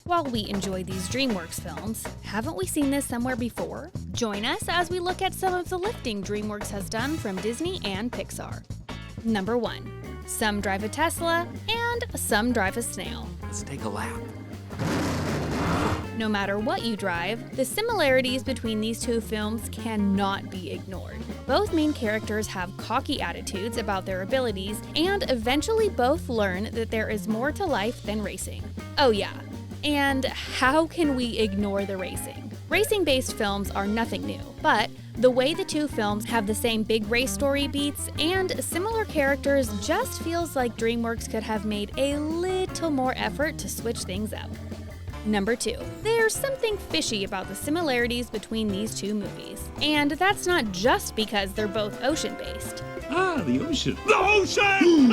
While we enjoy these Dreamworks films, haven't we seen this somewhere before? Join us as we look at some of the lifting Dreamworks has done from Disney and Pixar. Number 1. Some drive a Tesla, and some drive a snail. Let's take a lap. No matter what you drive, the similarities between these two films cannot be ignored. Both main characters have cocky attitudes about their abilities, and eventually both learn that there is more to life than racing. Oh yeah, and how can we ignore the racing? Racing-based films are nothing new, but the way the two films have the same big race story beats and similar characters just feels like Dreamworks could have made a little more effort to switch things up. Number 2. There's something fishy about the similarities between these two movies. And that's not just because they're both ocean-based. The ocean. The ocean!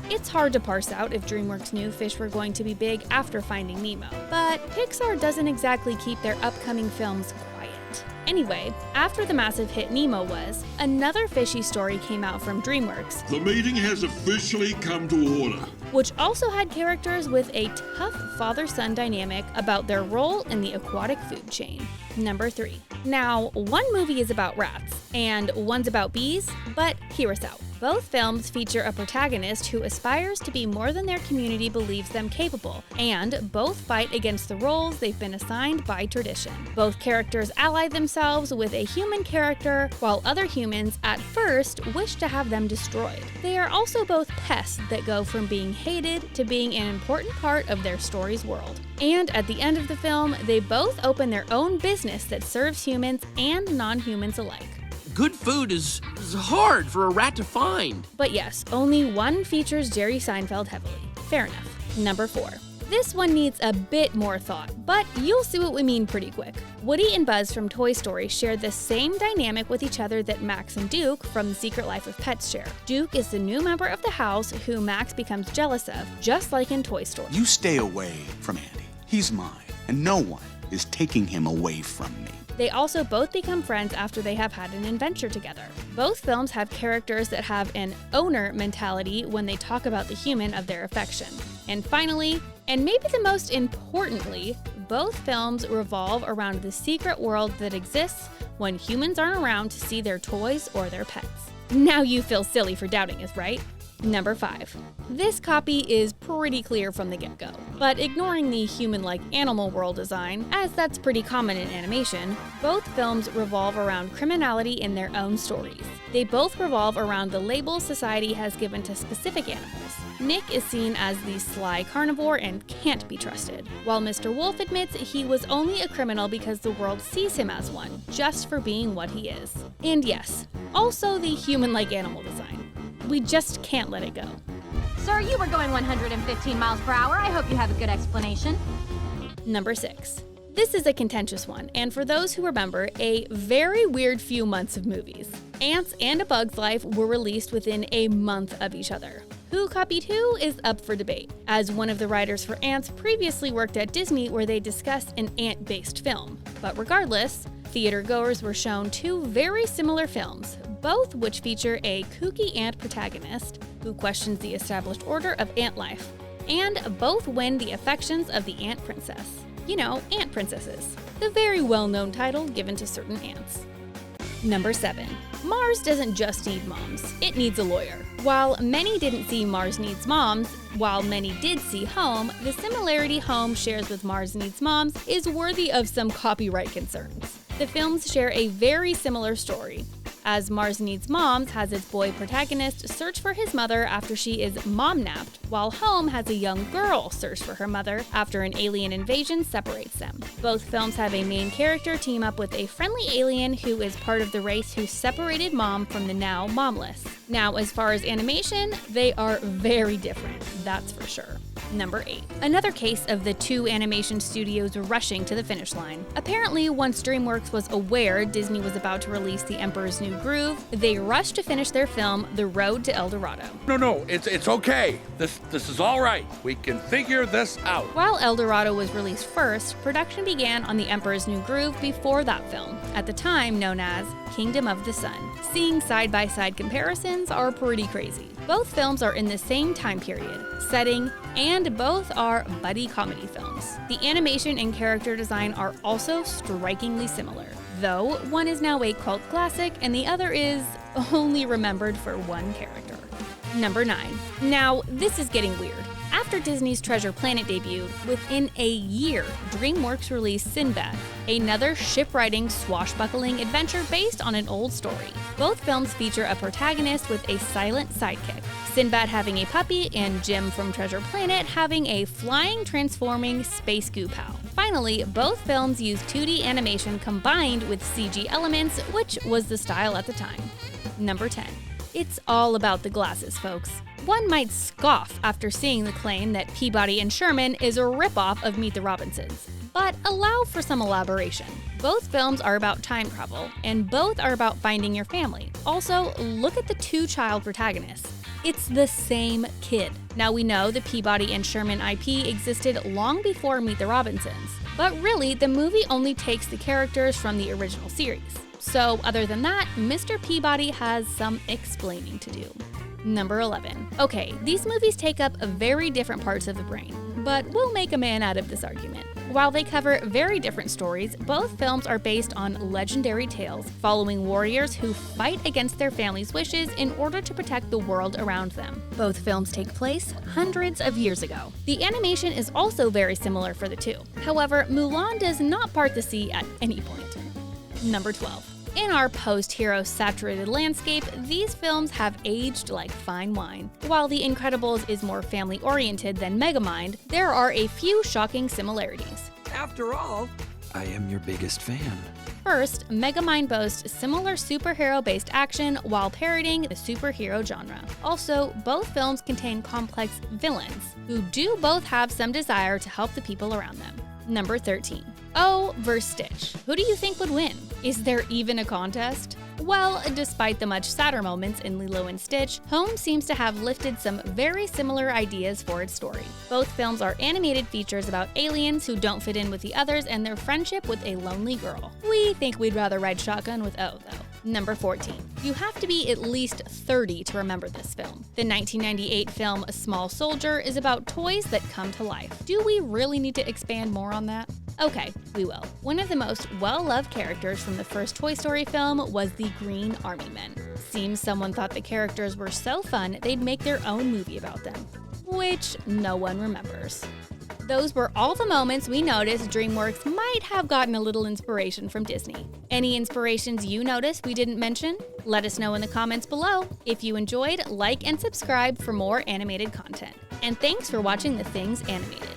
It's hard to parse out if DreamWorks knew fish were going to be big after Finding Nemo, but Pixar doesn't exactly keep their upcoming films quiet. Anyway, after the massive hit Nemo was, another fishy story came out from DreamWorks. The meeting has officially come to order. Which also had characters with a tough father-son dynamic about their role in the aquatic food chain. Number 3. Now, one movie is about rats, and one's about bees, but hear us out. Both films feature a protagonist who aspires to be more than their community believes them capable, and both fight against the roles they've been assigned by tradition. Both characters ally themselves with a human character, while other humans at first wish to have them destroyed. They are also both pests that go from being hated to being an important part of their story's world. And at the end of the film, they both open their own business that serves humans and non-humans alike. Good food is hard for a rat to find. But yes, only one features Jerry Seinfeld heavily. Fair enough. Number 4. This one needs a bit more thought, but you'll see what we mean pretty quick. Woody and Buzz from Toy Story share the same dynamic with each other that Max and Duke from The Secret Life of Pets share. Duke is the new member of the house who Max becomes jealous of, just like in Toy Story. You stay away from Andy. He's mine, and no one is taking him away from me. They also both become friends after they have had an adventure together. Both films have characters that have an owner mentality when they talk about the human of their affection. And finally, and maybe the most importantly, both films revolve around the secret world that exists when humans aren't around to see their toys or their pets. Now you feel silly for doubting us, right? Number 5. This copy is pretty clear from the get-go, but ignoring the human-like animal world design, as that's pretty common in animation, both films revolve around criminality in their own stories. They both revolve around the labels society has given to specific animals. Nick is seen as the sly carnivore and can't be trusted, while Mr. Wolf admits he was only a criminal because the world sees him as one, just for being what he is. And yes, also the human-like animal design. We just can't let it go. Sir, you were going 115 miles per hour. I hope you have a good explanation. Number 6. This is a contentious one, and for those who remember, a very weird few months of movies. Antz and A Bug's Life were released within a month of each other. Who copied who is up for debate, as one of the writers for Antz previously worked at Disney where they discussed an ant-based film. But regardless, theater goers were shown two very similar films, both which feature a kooky ant protagonist who questions the established order of ant life, and both win the affections of the ant princess. You know, ant princesses, the very well-known title given to certain ants. Number 7. Mars doesn't just need moms, it needs a lawyer. While many didn't see Mars Needs Moms, while many did see Home, the similarity Home shares with Mars Needs Moms is worthy of some copyright concerns. The films share a very similar story, as Mars Needs Moms has its boy protagonist search for his mother after she is mom-napped, while Home has a young girl search for her mother after an alien invasion separates them. Both films have a main character team up with a friendly alien who is part of the race who separated Mom from the now momless. Now, as far as animation, they are very different, that's for sure. Number 8. Another case of the two animation studios rushing to the finish line. Apparently, once DreamWorks was aware Disney was about to release The Emperor's New Groove, they rushed to finish their film, The Road to El Dorado. No, it's okay. This is all right. We can figure this out. While El Dorado was released first, production began on The Emperor's New Groove before that film, at the time known as Kingdom of the Sun. Seeing side-by-side comparisons are pretty crazy. Both films are in the same time period, setting, and both are buddy comedy films. The animation and character design are also strikingly similar, though one is now a cult classic and the other is only remembered for one character. Number 9. Now, this is getting weird. After Disney's Treasure Planet debuted, within a year, Dreamworks released Sinbad, another ship-riding, swashbuckling adventure based on an old story. Both films feature a protagonist with a silent sidekick, Sinbad having a puppy and Jim from Treasure Planet having a flying, transforming space goo pal. Finally, both films use 2D animation combined with CG elements, which was the style at the time. Number 10. It's all about the glasses, folks. One might scoff after seeing the claim that Peabody and Sherman is a ripoff of Meet the Robinsons, but allow for some elaboration. Both films are about time travel, and both are about finding your family. Also, look at the two child protagonists. It's the same kid. Now we know the Peabody and Sherman IP existed long before Meet the Robinsons, but really the movie only takes the characters from the original series. So other than that, Mr. Peabody has some explaining to do. Number 11. Okay, these movies take up very different parts of the brain, but we'll make a man out of this argument. While they cover very different stories, both films are based on legendary tales following warriors who fight against their family's wishes in order to protect the world around them. Both films take place hundreds of years ago. The animation is also very similar for the two. However, Mulan does not part the sea at any point. Number 12. In our post-hero saturated landscape, these films have aged like fine wine. While The Incredibles is more family-oriented than Megamind, there are a few shocking similarities. After all, I am your biggest fan. First, Megamind boasts similar superhero-based action while parodying the superhero genre. Also, both films contain complex villains, who do both have some desire to help the people around them. Number 13. Oh vs. Stitch. Who do you think would win? Is there even a contest? Well, despite the much sadder moments in Lilo and Stitch, Home seems to have lifted some very similar ideas for its story. Both films are animated features about aliens who don't fit in with the others and their friendship with a lonely girl. We think we'd rather ride shotgun with O, though. Number 14. You have to be at least 30 to remember this film. The 1998 film A Small Soldier is about toys that come to life. Do we really need to expand more on that? Okay, we will. One of the most well-loved characters from the first Toy Story film was the Green Army Men. Seems someone thought the characters were so fun they'd make their own movie about them, which no one remembers. Those were all the moments we noticed Dreamworks might have gotten a little inspiration from Disney. Any inspirations you noticed we didn't mention? Let us know in the comments below. If you enjoyed, like and subscribe for more animated content. And thanks for watching The Things Animated.